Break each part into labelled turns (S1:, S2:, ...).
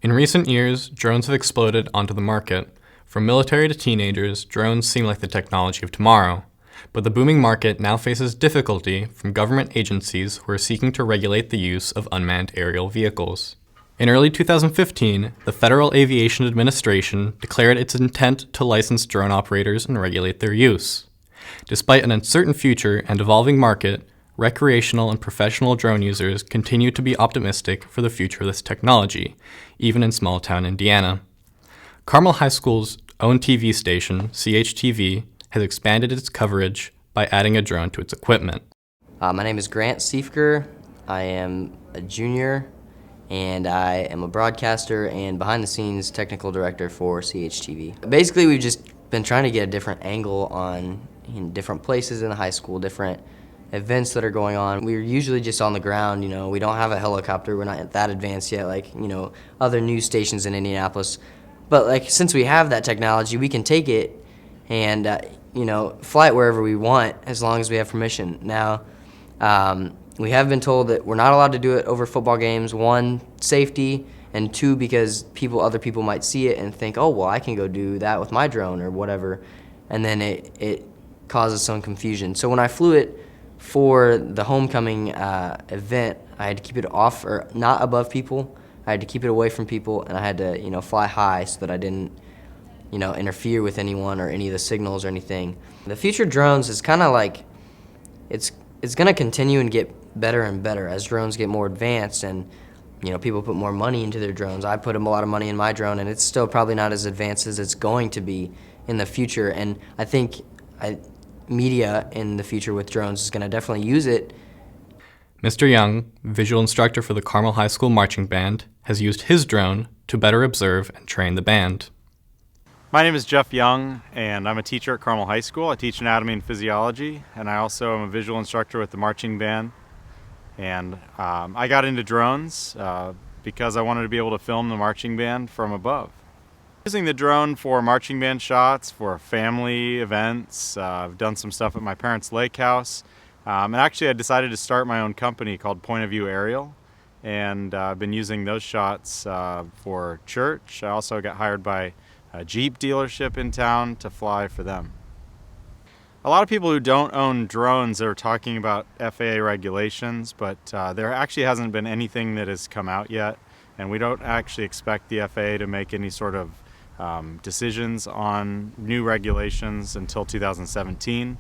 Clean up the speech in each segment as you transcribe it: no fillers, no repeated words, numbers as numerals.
S1: In recent years, drones have exploded onto the market. From military to teenagers, drones seem like the technology of tomorrow. But the booming market now faces difficulty from government agencies who are seeking to regulate the use of unmanned aerial vehicles. In early 2015, the Federal Aviation Administration declared its intent to license drone operators and regulate their use. Despite an uncertain future and evolving market, recreational and professional drone users continue to be optimistic for the future of this technology, even in small-town Indiana. Carmel High School's own TV station, CHTV, has expanded its coverage by adding a drone to its equipment.
S2: My name is Grant Siefker. I am a junior, and I am a broadcaster and behind-the-scenes technical director for CHTV. Basically, we've just been trying to get a different angle on different places in the high school, different events that are going on. We're usually just on the ground, we don't have a helicopter, we're not that advanced yet like, other news stations in Indianapolis. But since we have that technology, we can take it and, fly it wherever we want as long as we have permission. Now, we have been told that we're not allowed to do it over football games. One, safety, and two, because other people might see it and think, oh, well, I can go do that with my drone or whatever, and then it causes some confusion. So when I flew it for the homecoming event, I had to keep it off or not above people. I had to keep it away from people, and I had to, fly high so that I didn't, interfere with anyone or any of the signals or anything. The future drones is kind of like, it's going to continue and get better and better as drones get more advanced and, people put more money into their drones. I put a lot of money in my drone, and it's still probably not as advanced as it's going to be in the future. And I think media in the future with drones is going to definitely use it.
S1: Mr. Young, visual instructor for the Carmel High School Marching Band, has used his drone to better observe and train the band.
S3: My name is Jeff Young, and I'm a teacher at Carmel High School. I teach anatomy and physiology, and I also am a visual instructor with the marching band. And I got into drones because I wanted to be able to film the marching band from above. Using the drone for marching band shots, for family events. I've done some stuff at my parents' lake house. And actually I decided to start my own company called Point of View Aerial. And I've been using those shots for church. I also got hired by a Jeep dealership in town to fly for them. A lot of people who don't own drones are talking about FAA regulations, but there actually hasn't been anything that has come out yet. And we don't actually expect the FAA to make any sort of decisions on new regulations until 2017.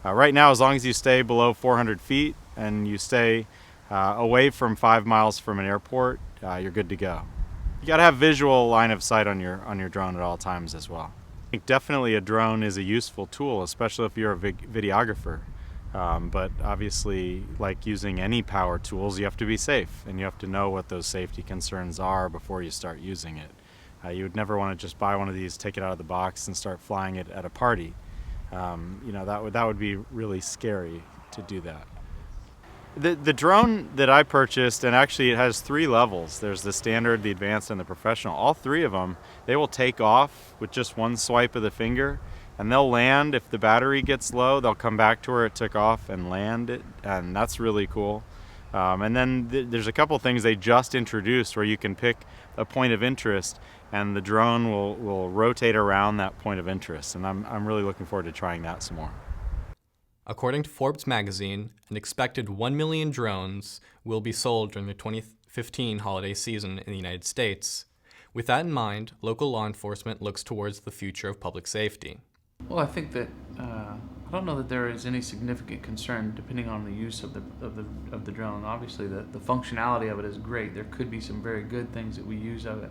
S3: Right now, as long as you stay below 400 feet and you stay away from 5 miles from an airport, you're good to go. You got to have visual line of sight on your drone at all times as well. I think definitely a drone is a useful tool, especially if you're a videographer. But obviously, like using any power tools, you have to be safe and you have to know what those safety concerns are before you start using it. You would never want to just buy one of these, take it out of the box, and start flying it at a party. That would be really scary to do that. The drone that I purchased, and actually it has 3 levels. There's the standard, the advanced, and the professional. All 3 of them, they will take off with just one swipe of the finger, and they'll land. If the battery gets low, they'll come back to where it took off and land it, and that's really cool. And then there's a couple things they just introduced where you can pick a point of interest, and the drone will rotate around that point of interest. And I'm really looking forward to trying that some more.
S1: According to Forbes magazine, an expected 1 million drones will be sold during the 2015 holiday season in the United States. With that in mind, local law enforcement looks towards the future of public safety.
S4: Well, I think that I don't know that there is any significant concern depending on the use of the drone. Obviously, the functionality of it is great. There could be some very good things that we use of it.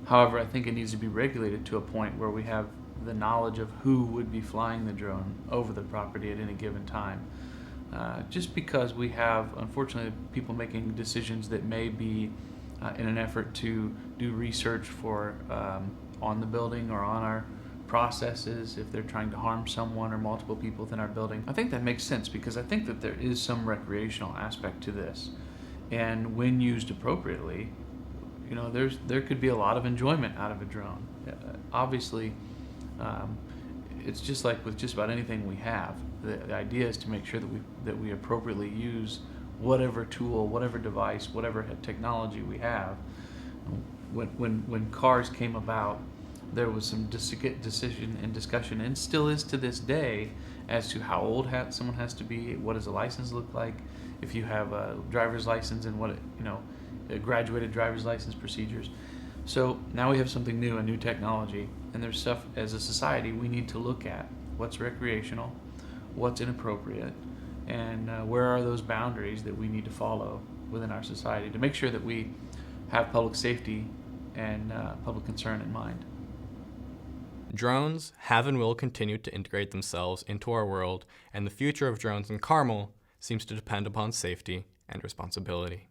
S4: However, I think it needs to be regulated to a point where we have the knowledge of who would be flying the drone over the property at any given time. Just because we have, unfortunately, people making decisions that may be in an effort to do research for on the building or on our processes, if they're trying to harm someone or multiple people within our building. I think that makes sense because I think that there is some recreational aspect to this. And when used appropriately, there could be a lot of enjoyment out of a drone. Obviously, it's just like with just about anything we have. The idea is to make sure that we appropriately use whatever tool, whatever device, whatever technology we have. when cars came about, there was some decision and discussion, and still is to this day, as to how old someone has to be, what does a license look like, if you have a driver's license, and what graduated driver's license procedures. So now we have something new, a new technology, and there's stuff as a society we need to look at. What's recreational, what's inappropriate, and where are those boundaries that we need to follow within our society to make sure that we have public safety and public concern in mind.
S1: Drones have and will continue to integrate themselves into our world, and the future of drones in Carmel seems to depend upon safety and responsibility.